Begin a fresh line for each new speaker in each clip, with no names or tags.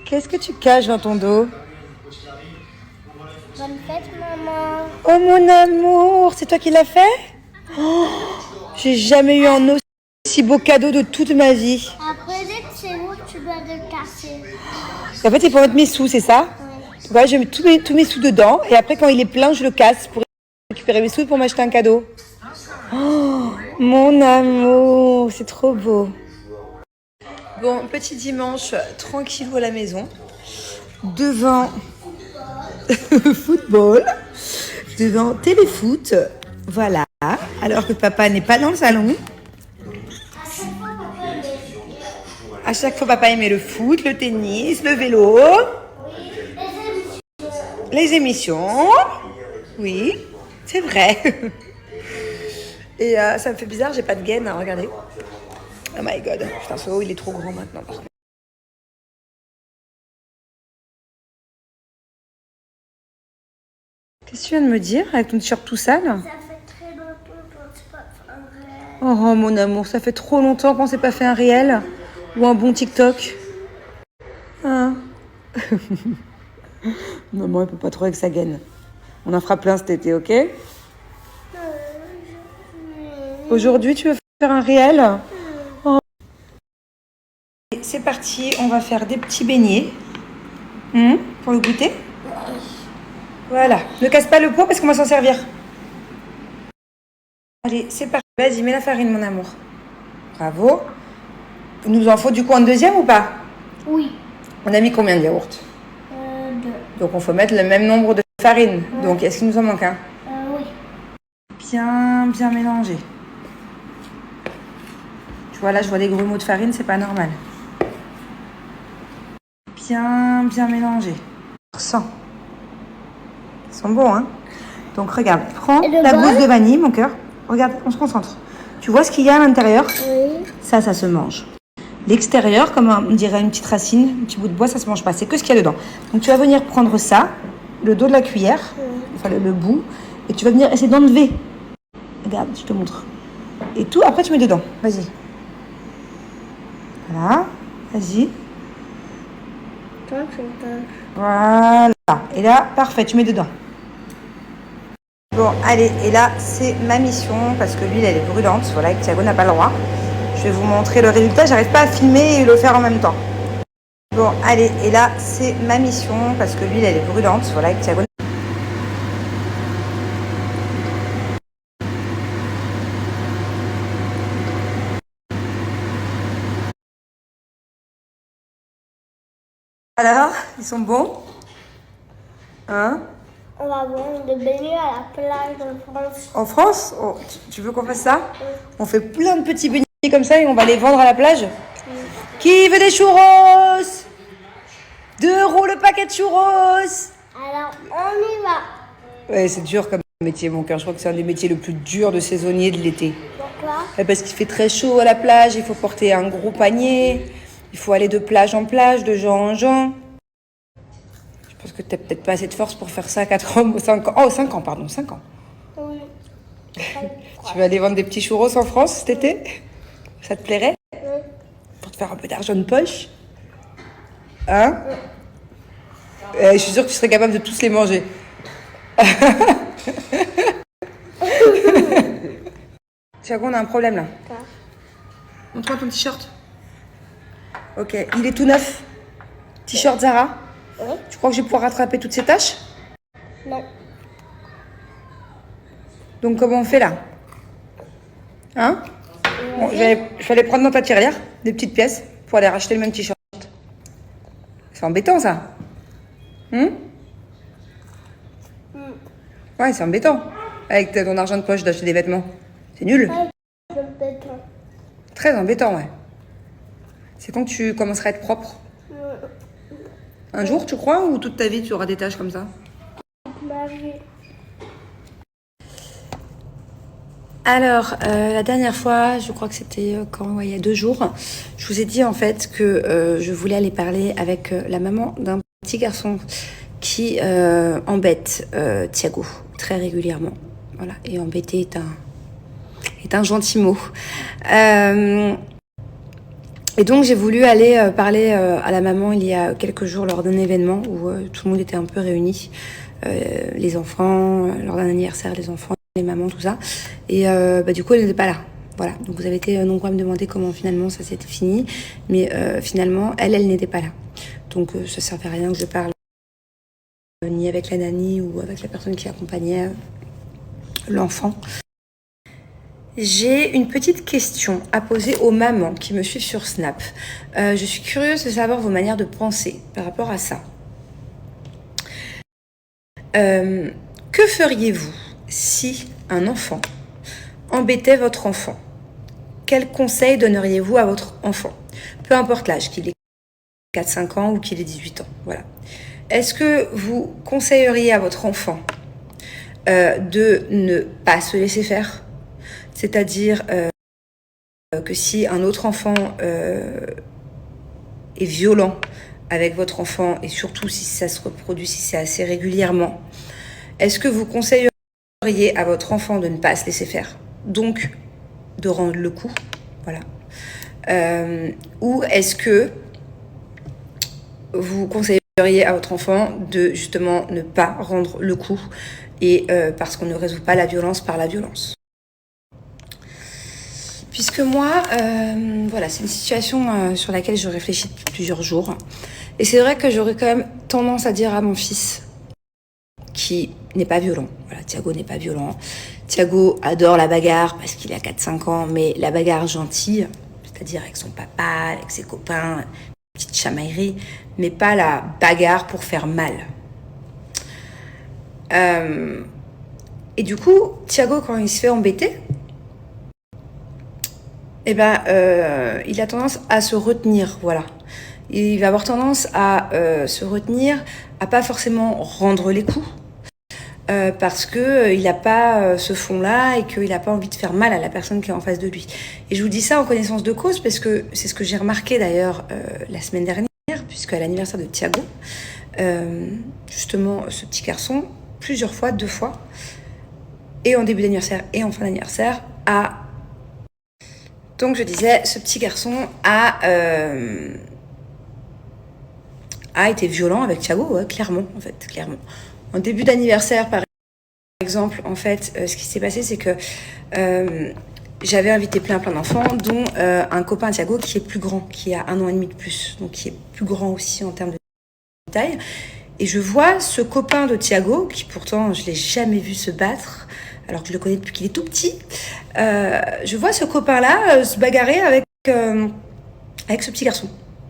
Qu'est-ce que tu caches dans ton dos?
Bonne fête, maman.
Oh mon amour, c'est toi qui l'as fait? Oh, j'ai jamais eu un aussi beau cadeau de toute ma vie.
Après, dès que c'est lourd, tu dois le casser.
En fait, c'est pour mettre mes sous, c'est ça?
Ouais.
Ouais, je mets tous mes sous dedans et après, quand il est plein, je le casse pour récupérer mes sous et pour m'acheter un cadeau. Oh, mon amour, c'est trop beau. Bon, petit dimanche tranquillou à la maison, devant football, devant téléfoot, voilà, alors que papa n'est pas dans le salon. À chaque fois, papa aimait le foot, le tennis, le vélo, les émissions. Oui, c'est vrai. Et ça me fait bizarre, j'ai pas de gaine, hein, regardez. Oh my god, putain, ce haut, il est trop grand maintenant. Par contre. Qu'est-ce que tu viens de me dire avec ton t-shirt tout sale?
Ça fait très longtemps qu'on s'est pas fait un réel.
Oh mon amour, ça fait trop longtemps qu'on s'est pas fait un réel ou un bon TikTok. Hein? Maman, elle peut pas trop avec sa gaine. On en fera plein cet été, ok? Aujourd'hui, tu veux faire un réel? Oh. C'est parti, on va faire des petits beignets. Pour le goûter. Voilà, ne casse pas le pot parce qu'on va s'en servir. Allez, c'est parti. Vas-y, mets la farine, mon amour. Bravo. Il nous en faut du coup un deuxième ou pas?
Oui.
On a mis combien de yaourts?
2.
Donc on faut mettre le même nombre de farine. Donc est-ce qu'il nous en manque un?
Oui.
Bien mélangé. Tu vois là, je vois des grumeaux de farine, c'est pas normal. Bien mélangé. Sans. Ils sont bons, hein? Donc regarde, prends la gousse de vanille, mon cœur. Regarde, on se concentre. Tu vois ce qu'il y a à l'intérieur?
Oui.
Ça se mange. L'extérieur, comme on dirait une petite racine, un petit bout de bois, ça se mange pas. C'est que ce qu'il y a dedans. Donc tu vas venir prendre ça, le dos de la cuillère, enfin le bout, et tu vas venir essayer d'enlever. Regarde, je te montre. Et tout, après tu mets dedans. Vas-y. Voilà. Vas-y. Voilà. Et là, parfait, tu mets dedans. Bon, allez, et là, c'est ma mission, parce que l'huile, elle est brûlante. Voilà, et Thiago n'a pas le droit. Je vais vous montrer le résultat. J'arrive pas à filmer et le faire en même temps. Bon, allez, et là, c'est ma mission, parce que l'huile, elle est brûlante. Voilà, et Thiago. Alors, ils sont bons? Hein?
On va boire des beignets à la plage en France.
En France? Oh, tu veux qu'on fasse ça? On fait plein de petits beignets comme ça et on va les vendre à la plage? Qui veut des churros? 2 € le paquet de churros.
Alors, on y va.
Ouais, c'est dur comme métier, mon cœur. Je crois que c'est un des métiers le plus durs de saisonnier de l'été.
Pourquoi?
Parce qu'il fait très chaud à la plage, il faut porter un gros panier, il faut aller de plage en plage, de gens en gens. Je pense que tu n'as peut-être pas assez de force pour faire ça à 4 ans, 5 ans. Oh, 5 ans, pardon, 5 ans.
Oui.
Tu vas aller vendre des petits churros en France cet été? Ça te plairait?
Oui.
Pour te faire un peu d'argent de poche? Hein? Je suis sûre que tu serais capable de tous les manger. Thiago, on a un problème là. Montre-moi ton t-shirt. Ok, il est tout neuf. T-shirt Zara.
Oui.
Tu crois que je vais pouvoir rattraper toutes ces tâches?
Non.
Donc comment on fait là? Hein? Bon, je vais aller prendre dans ta tirelire des petites pièces pour aller racheter le même t-shirt. C'est embêtant ça. Ouais, c'est embêtant. Avec ton argent de poche d'acheter des vêtements. C'est nul. Très embêtant, ouais. C'est quand que tu commenceras à être propre? Un jour, tu crois? Ou toute ta vie, tu auras des tâches comme ça?
Ma vie.
Alors, la dernière fois, je crois que c'était il y a 2 jours, je vous ai dit en fait que je voulais aller parler avec la maman d'un petit garçon qui embête Thiago très régulièrement. Voilà, et embêter est un gentil mot. Et donc j'ai voulu aller parler à la maman il y a quelques jours lors d'un événement où tout le monde était un peu réuni. Les enfants, lors d'un anniversaire, les enfants, les mamans, tout ça. Et du coup, elle n'était pas là. Voilà, donc vous avez été nombreux à me demander comment finalement ça s'était fini. Mais finalement, elle n'était pas là. Donc ça ne servait à rien que je parle ni avec la nanny ou avec la personne qui accompagnait l'enfant. J'ai une petite question à poser aux mamans qui me suivent sur Snap. Je suis curieuse de savoir vos manières de penser par rapport à ça. Que feriez-vous si un enfant embêtait votre enfant? Quel conseil donneriez-vous à votre enfant? Peu importe l'âge, qu'il ait 4-5 ans ou qu'il ait 18 ans. Voilà. Est-ce que vous conseilleriez à votre enfant de ne pas se laisser faire? C'est-à-dire que si un autre enfant est violent avec votre enfant, et surtout si ça se reproduit, si c'est assez régulièrement, est-ce que vous conseilleriez à votre enfant de ne pas se laisser faire, donc de rendre le coup, voilà, ou est-ce que vous conseilleriez à votre enfant de justement ne pas rendre le coup, et parce qu'on ne résout pas la violence par la violence? Puisque moi, voilà, c'est une situation sur laquelle je réfléchis depuis plusieurs jours. Et c'est vrai que j'aurais quand même tendance à dire à mon fils, qui n'est pas violent. Voilà, Thiago n'est pas violent. Thiago adore la bagarre parce qu'il a 4-5 ans, mais la bagarre gentille, c'est-à-dire avec son papa, avec ses copains, petite chamaillerie, mais pas la bagarre pour faire mal. Et du coup, Thiago, quand il se fait embêter, il a tendance à se retenir, voilà. Il va avoir tendance à se retenir, à pas forcément rendre les coups, parce que il n'a pas ce fond-là et qu'il n'a pas envie de faire mal à la personne qui est en face de lui. Et je vous dis ça en connaissance de cause, parce que c'est ce que j'ai remarqué d'ailleurs la semaine dernière, puisque à l'anniversaire de Thiago, justement, ce petit garçon, plusieurs fois, 2 fois, et en début d'anniversaire et en fin d'anniversaire, donc je disais, ce petit garçon a été violent avec Thiago, ouais, clairement. En début d'anniversaire, par exemple, en fait, ce qui s'est passé, c'est que j'avais invité plein d'enfants, dont un copain Thiago qui est plus grand, qui a 1 an et demi de plus, donc qui est plus grand aussi en termes de taille. Et je vois ce copain de Thiago, qui pourtant je l'ai jamais vu se battre, alors que je le connais depuis qu'il est tout petit. Je vois ce copain-là se bagarrer avec ce petit garçon.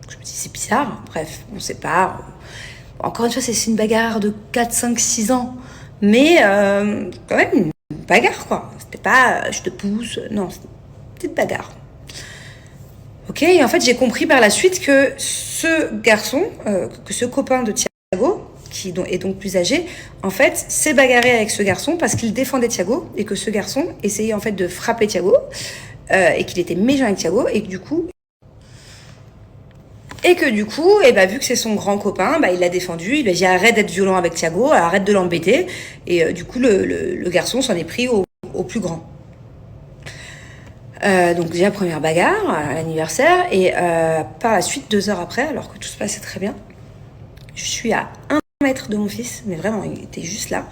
Je me dis, c'est bizarre. Bref, on sait pas. Encore une fois, c'est une bagarre de 4, 5, 6 ans. Mais quand même, une bagarre, quoi. C'était pas je te pousse. Non, c'était une petite bagarre. Ok, et en fait, j'ai compris par la suite que ce garçon, que ce copain de Thiago, qui est donc plus âgé, en fait, s'est bagarré avec ce garçon parce qu'il défendait Thiago et que ce garçon essayait en fait de frapper Thiago et qu'il était méchant avec Thiago et que du coup, vu que c'est son grand copain, il l'a défendu, il lui a dit arrête d'être violent avec Thiago, arrête de l'embêter, et du coup le garçon s'en est pris au plus grand. Donc déjà première bagarre à l'anniversaire, et par la suite 2 heures après, alors que tout se passait très bien, je suis à 1 mètre de mon fils, mais vraiment il était juste là,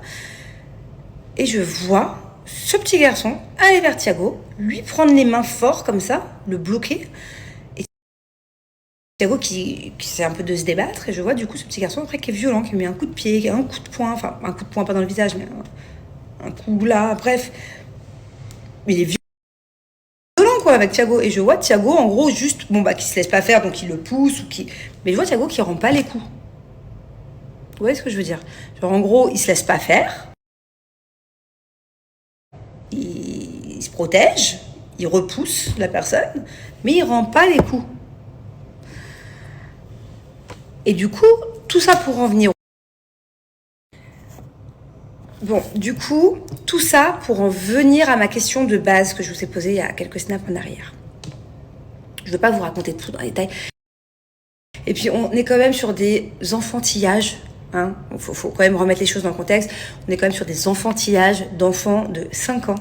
et je vois ce petit garçon aller vers Thiago, lui prendre les mains fort comme ça, le bloquer, et Thiago qui essaie un peu de se débattre, et je vois du coup ce petit garçon après qui est violent, qui met un coup de pied, un coup de poing, enfin un coup de poing pas dans le visage, mais un coup là, bref, il est violent quoi avec Thiago, et je vois Thiago en gros juste qui se laisse pas faire, donc il le pousse mais je vois Thiago qui rend pas les coups. Vous voyez ce que je veux dire? Genre en gros il se laisse pas faire, il se protège, il repousse la personne, mais il rend pas les coups. Et du coup tout ça pour en venir à ma question de base que je vous ai posée il y a quelques snaps en arrière. Je ne veux pas vous raconter tout dans les détails. Et puis, on est quand même sur des enfantillages. Hein. Faut quand même remettre les choses dans le contexte. On est quand même sur des enfantillages d'enfants de 5 ans.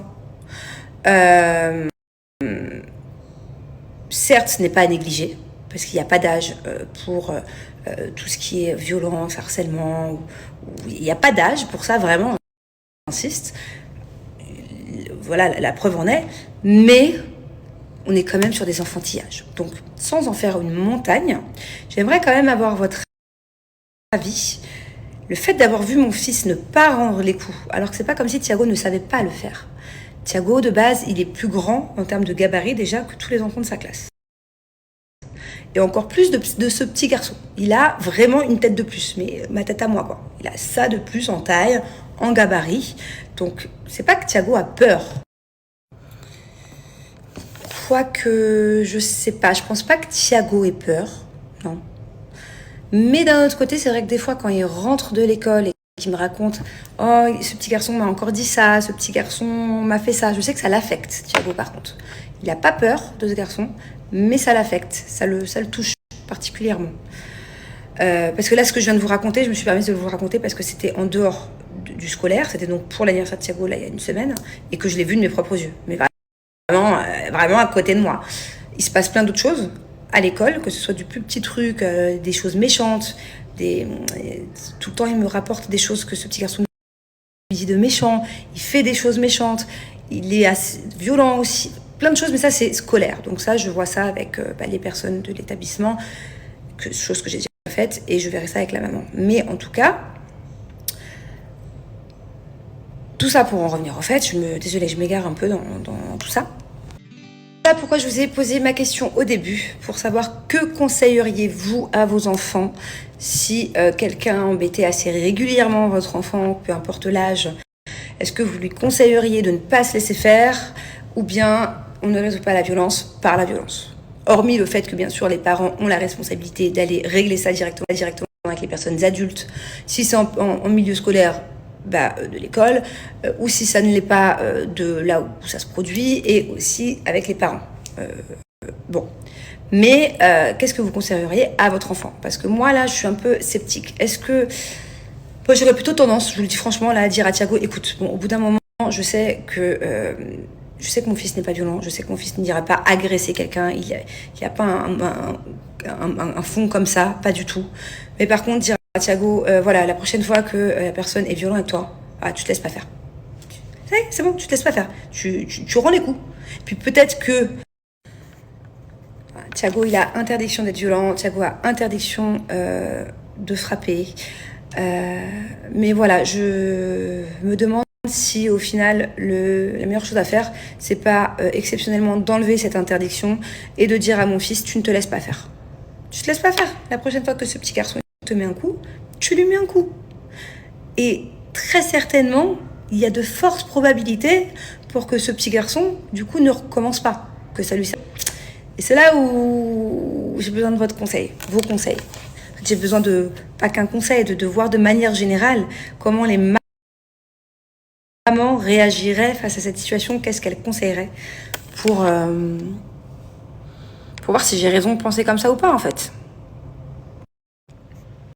Certes, ce n'est pas à négliger. parce qu'il n'y a pas d'âge pour tout ce qui est violence, harcèlement. Il n'y a pas d'âge pour ça, vraiment, j'insiste. Voilà, la preuve en est. Mais on est quand même sur des enfantillages. Donc, sans en faire une montagne, j'aimerais quand même avoir votre avis. Le fait d'avoir vu mon fils ne pas rendre les coups, alors que c'est pas comme si Thiago ne savait pas le faire. Thiago, de base, il est plus grand en termes de gabarit déjà que tous les enfants de sa classe. Et encore plus de ce petit garçon. Il a vraiment une tête de plus, mais ma tête à moi, quoi. Il a ça de plus en taille, en gabarit. Donc, c'est pas que Thiago a peur. Quoique, je sais pas, je pense pas que Thiago ait peur, non. Mais d'un autre côté, c'est vrai que des fois, quand il rentre de l'école et qu'il me raconte « Oh, ce petit garçon m'a encore dit ça, ce petit garçon m'a fait ça », je sais que ça l'affecte, Thiago, par contre. Il n'a pas peur de ce garçon, mais ça l'affecte, ça le touche particulièrement. Parce que là, ce que je viens de vous raconter, je me suis permise de vous raconter parce que c'était en dehors du scolaire, c'était donc pour l'anniversaire de Thiago, là, il y a une semaine, et que je l'ai vu de mes propres yeux. Mais vraiment à côté de moi. Il se passe plein d'autres choses à l'école, que ce soit du plus petit truc, des choses méchantes, tout le temps il me rapporte des choses que ce petit garçon lui dit de méchant, il fait des choses méchantes, il est assez violent aussi, plein de choses, mais ça c'est scolaire. Donc ça, je vois ça avec les personnes de l'établissement, chose que j'ai déjà faite, et je verrai ça avec la maman. Mais en tout cas, tout ça pour en revenir au fait, désolée, je m'égare un peu dans tout ça. Voilà pourquoi je vous ai posé ma question au début, pour savoir que conseilleriez-vous à vos enfants si quelqu'un embêtait assez régulièrement votre enfant, peu importe l'âge. Est-ce que vous lui conseilleriez de ne pas se laisser faire, ou bien on ne résout pas la violence par la violence? Hormis le fait que bien sûr les parents ont la responsabilité d'aller régler ça directement avec les personnes adultes, si c'est en milieu scolaire, de l'école, ou si ça ne l'est pas, de là où ça se produit, et aussi avec les parents. Bon. Mais qu'est-ce que vous conseilleriez à votre enfant? Parce que moi, là, je suis un peu sceptique. Est-ce que... Moi, j'aurais plutôt tendance, je vous le dis franchement, là, à dire à Thiago, écoute, bon, au bout d'un moment, je sais que mon fils n'est pas violent, je sais que mon fils n'ira pas agresser quelqu'un, il n'y a pas un fond comme ça, pas du tout. Mais par contre, dire à Thiago, voilà, la prochaine fois que la personne est violente avec toi, tu te laisses pas faire. C'est bon, tu te laisses pas faire. Tu rends les coups. Puis peut-être que Thiago, il a interdiction d'être violent, Thiago a interdiction de frapper. Mais voilà, je me demande si au final la meilleure chose à faire, c'est pas exceptionnellement d'enlever cette interdiction et de dire à mon fils, tu ne te laisses pas faire. Tu te laisses pas faire. La prochaine fois que ce petit garçon te met un coup, tu lui mets un coup. Et très certainement, il y a de fortes probabilités pour que ce petit garçon, du coup, ne recommence pas, que ça lui serve. Et c'est là où j'ai besoin de votre conseil, vos conseils. J'ai besoin pas qu'un conseil, de voir de manière générale comment les mamans réagiraient face à cette situation, qu'est-ce qu'elles conseilleraient pour voir si j'ai raison de penser comme ça ou pas, en fait.